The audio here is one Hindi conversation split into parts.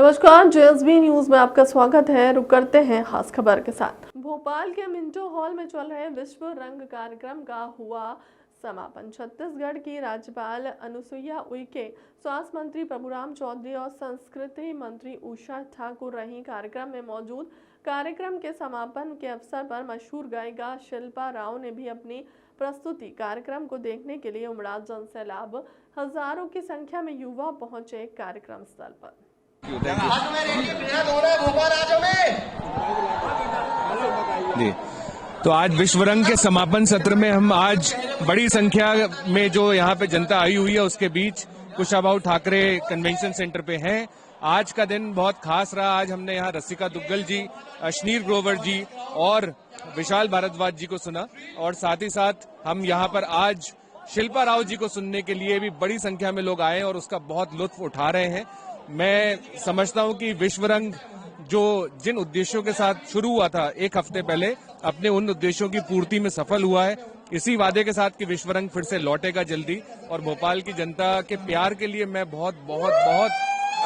नमस्कार, जेएसबी न्यूज में आपका स्वागत है। रुक करते हैं खास खबर के साथ। भोपाल के मिंटो हॉल में चल रहे विश्व रंग कार्यक्रम का हुआ समापन। छत्तीसगढ़ की राज्यपाल अनुसुईया उइके, स्वास्थ्य मंत्री प्रभुराम चौधरी और संस्कृति मंत्री उषा ठाकुर रही कार्यक्रम में मौजूद। कार्यक्रम के समापन के अवसर पर मशहूर गायिका शिल्पा राव ने भी अपनी प्रस्तुति। कार्यक्रम को देखने के लिए उमड़ा जनसैलाब, हजारों की संख्या में युवा पहुंचे कार्यक्रम स्थल पर। जी, तो आज विश्व रंग के समापन सत्र में हम आज बड़ी संख्या में जो यहाँ पे जनता आई हुई है उसके बीच कुशाभाऊ ठाकरे कन्वेंशन सेंटर पे हैं। आज का दिन बहुत खास रहा। आज हमने यहाँ रसिका दुग्गल जी, अश्नीर ग्रोवर जी और विशाल भारद्वाज जी को सुना और साथ ही साथ हम यहाँ पर आज शिल्पा राव जी को सुनने के लिए भी बड़ी संख्या में लोग आए और उसका बहुत लुत्फ उठा रहे हैं। मैं समझता हूं कि विश्व रंग जो जिन उद्देश्यों के साथ शुरू हुआ था एक हफ्ते पहले, अपने उन उद्देश्यों की पूर्ति में सफल हुआ है। इसी वादे के साथ कि विश्व रंग फिर से लौटेगा जल्दी और भोपाल की जनता के प्यार के लिए मैं बहुत बहुत बहुत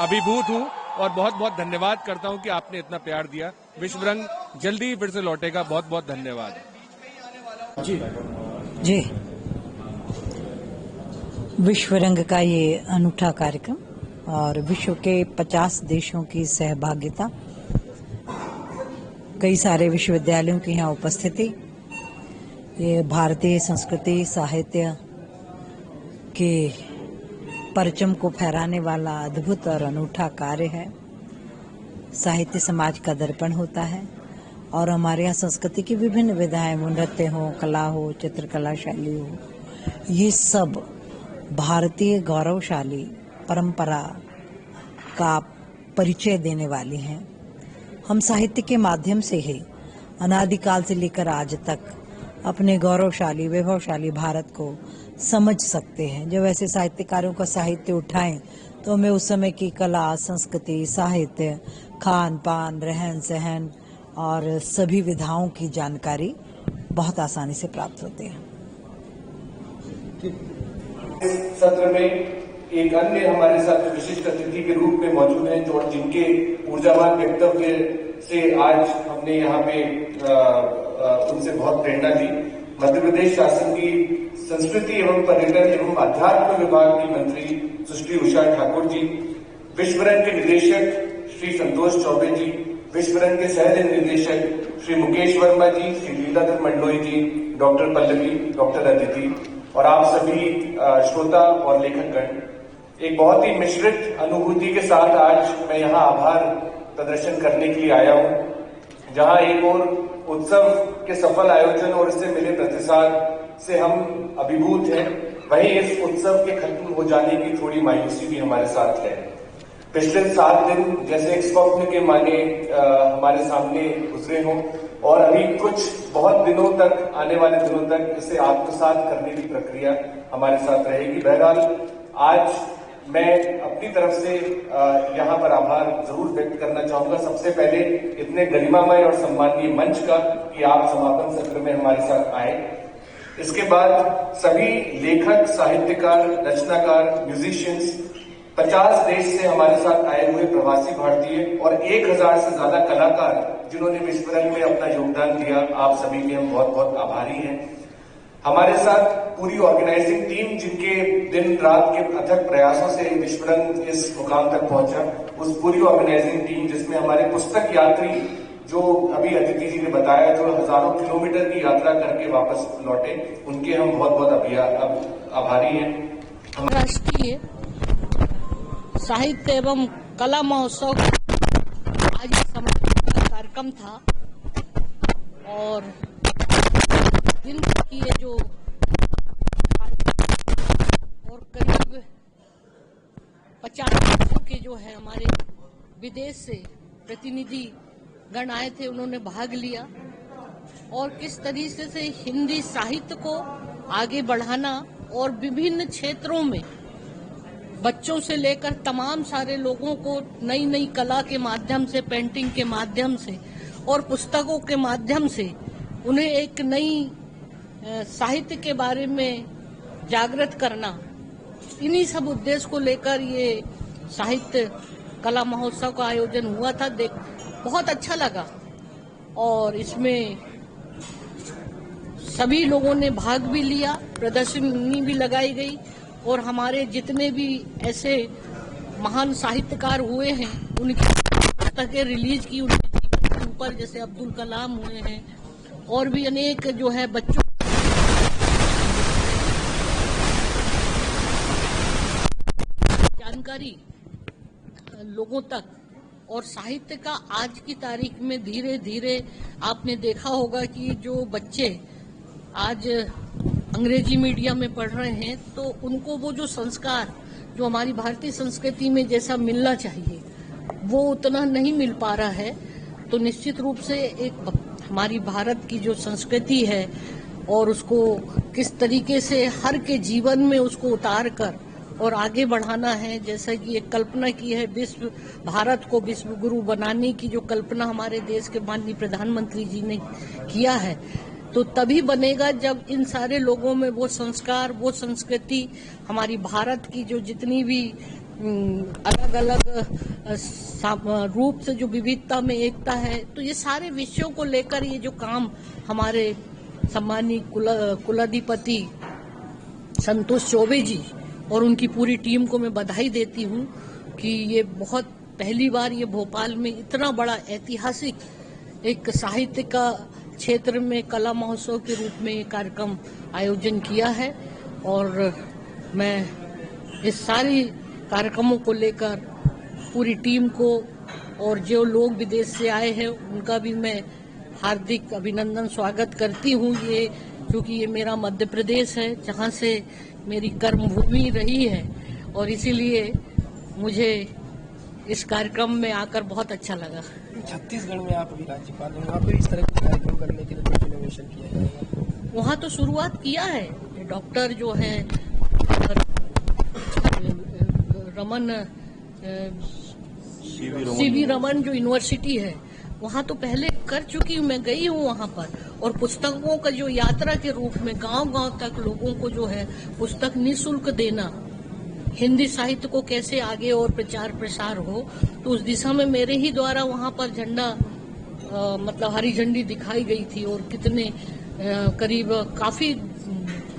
अभिभूत हूं और बहुत बहुत धन्यवाद करता हूं कि आपने इतना प्यार दिया। विश्व रंग जल्दी फिर से लौटेगा। बहुत बहुत धन्यवाद। जी, विश्व रंग का ये अनूठा कार्यक्रम और विश्व के 50 देशों की सहभागिता, कई सारे विश्वविद्यालयों की यहाँ उपस्थिति, ये भारतीय संस्कृति साहित्य के परचम को फहराने वाला अद्भुत और अनूठा कार्य है। साहित्य समाज का दर्पण होता है और हमारे यहाँ संस्कृति की विभिन्न विधाएं, नृत्य हो, कला हो, चित्रकला शैली हो, ये सब भारतीय गौरवशाली परंपरा का परिचय देने वाली हैं। हम साहित्य के माध्यम से ही अनादिकाल से लेकर आज तक अपने गौरवशाली वैभवशाली भारत को समझ सकते हैं। जब ऐसे साहित्यकारों का साहित्य उठाएं तो हमें उस समय की कला, संस्कृति, साहित्य, खान पान, रहन सहन और सभी विधाओं की जानकारी बहुत आसानी से प्राप्त होती है। इस सत्र में एक अन्य हमारे साथ विशिष्ट अतिथि के रूप में मौजूद हैं और जिनके ऊर्जावान व्यक्तव्य से आज हमने यहाँ पे उनसे बहुत प्रेरणा ली। मध्य प्रदेश शासन की संस्कृति एवं पर्यटन एवं अध्यात्म विभाग की मंत्री सुश्री उषा ठाकुर जी, विश्व रंग के निदेशक श्री संतोष चौबे जी, विश्व रंग के सह निदेशक श्री मुकेश वर्मा जी, श्री लीलाधर मंडलोई जी, डॉक्टर पल्लवी, डॉक्टर अदिति और आप सभी श्रोता और लेखकगण, एक बहुत ही मिश्रित अनुभूति के साथ आज मैं यहाँ आभार प्रदर्शन करने के लिए आया हूँ। जहाँ एक और उत्सव के सफल आयोजन और इससे मिले प्रतिसाद से हम अभिभूत हैं, वहीं इस उत्सव के खत्म हो जाने की थोड़ी मायूसी भी हमारे साथ है। पिछले 7 दिन जैसे एक स्वप्न के माने हमारे सामने गुजरे हों और अभी कुछ बहुत दिनों तक, आने वाले दिनों तक इसे आत्मसात करने की प्रक्रिया हमारे साथ रहेगी। बहरहाल आज मैं अपनी तरफ से यहाँ पर आभार जरूर व्यक्त करना चाहूंगा। सबसे पहले इतने गरिमामय और सम्माननीय मंच का कि आप समापन सत्र में हमारे साथ आए। इसके बाद सभी लेखक, साहित्यकार, रचनाकार, म्यूजिशियंस, 50 देश से हमारे साथ आए हुए प्रवासी भारतीय और 1000 से ज्यादा कलाकार जिन्होंने विश्व रंग में अपना योगदान दिया, आप सभी के हम बहुत बहुत आभारी हैं। हमारे साथ पूरी ऑर्गेनाइजिंग टीम जिनके दिन रात के अथक प्रयासों से विश्व रंग इस मुकाम तक पहुंचा, उस पूरी ऑर्गेनाइजिंग टीम जिसमें हमारे पुस्तक यात्री जो अभी अदिति जी ने बताया, जो हजारों किलोमीटर की यात्रा करके वापस लौटे, उनके हम बहुत बहुत आभारी हैं। राष्ट्रीय साहित्य एवं कला महोत्सव आज समापन कार्यक्रम था और दिन की ये जो और करीब 50 देशों के जो है हमारे विदेश से प्रतिनिधि गण आए थे, उन्होंने भाग लिया और किस तरीके से हिंदी साहित्य को आगे बढ़ाना और विभिन्न क्षेत्रों में बच्चों से लेकर तमाम सारे लोगों को नई नई कला के माध्यम से, पेंटिंग के माध्यम से और पुस्तकों के माध्यम से उन्हें एक नई साहित्य के बारे में जागृत करना, इन्हीं सब उद्देश्य को लेकर ये साहित्य कला महोत्सव का आयोजन हुआ था, बहुत अच्छा लगा। और इसमें सभी लोगों ने भाग भी लिया, प्रदर्शनी भी लगाई गई और हमारे जितने भी ऐसे महान साहित्यकार हुए हैं उनकी पुस्तकें रिलीज की उनके जीवन के ऊपर, जैसे अब्दुल कलाम हुए हैं और भी अनेक जो है बच्चों जानकारी लोगों तक। और साहित्य का आज की तारीख में धीरे धीरे आपने देखा होगा कि जो बच्चे आज अंग्रेजी मीडियम में पढ़ रहे हैं तो उनको वो जो संस्कार जो हमारी भारतीय संस्कृति में जैसा मिलना चाहिए वो उतना नहीं मिल पा रहा है। तो निश्चित रूप से एक हमारी भारत की जो संस्कृति है और उसको किस तरीके से हर के जीवन में उसको उतार कर और आगे बढ़ाना है, जैसा कि एक कल्पना की है भारत को विश्व गुरु बनाने की जो कल्पना हमारे देश के माननीय प्रधानमंत्री जी ने किया है, तो तभी बनेगा जब इन सारे लोगों में वो संस्कार, वो संस्कृति, हमारी भारत की जो जितनी भी अलग अलग रूप से जो विविधता में एकता है, तो ये सारे विषयों को लेकर ये जो काम हमारे सम्मानीय कुलाधिपति संतोष चौबे जी और उनकी पूरी टीम को मैं बधाई देती हूँ कि ये बहुत पहली बार ये भोपाल में इतना बड़ा ऐतिहासिक एक साहित्य का क्षेत्र में कला महोत्सव के रूप में ये कार्यक्रम आयोजन किया है। और मैं इस सारी कार्यक्रमों को लेकर पूरी टीम को और जो लोग विदेश से आए हैं उनका भी मैं हार्दिक अभिनंदन स्वागत करती हूँ। ये क्योंकि ये मेरा मध्य प्रदेश है जहाँ से मेरी कर्मभूमि रही है और इसीलिए मुझे इस कार्यक्रम में आकर बहुत अच्छा लगा। छत्तीसगढ़ में आप अभी राज्यपाल हैं, वहाँ पे इस तरह के कार्यक्रम करने के लिए कुछ इनोवेशन किया जाएगा? वहाँ तो शुरुआत किया है। डॉक्टर जो है रमन सीवी रमन जो यूनिवर्सिटी है वहाँ तो पहले कर चुकी हूँ, मैं गई हूँ वहाँ पर। और पुस्तकों का जो यात्रा के रूप में गांव-गांव तक लोगों को जो है पुस्तक निःशुल्क देना, हिंदी साहित्य को कैसे आगे और प्रचार प्रसार हो, तो उस दिशा में मेरे ही द्वारा वहाँ पर झंडा मतलब हरी झंडी दिखाई गई थी। और कितने करीब काफी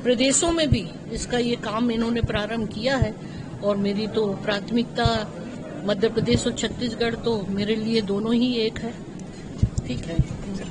प्रदेशों में भी इसका ये काम इन्होंने प्रारंभ किया है। और मेरी तो प्राथमिकता मध्य प्रदेश और छत्तीसगढ़ तो मेरे लिए दोनों ही एक है। ठीक है।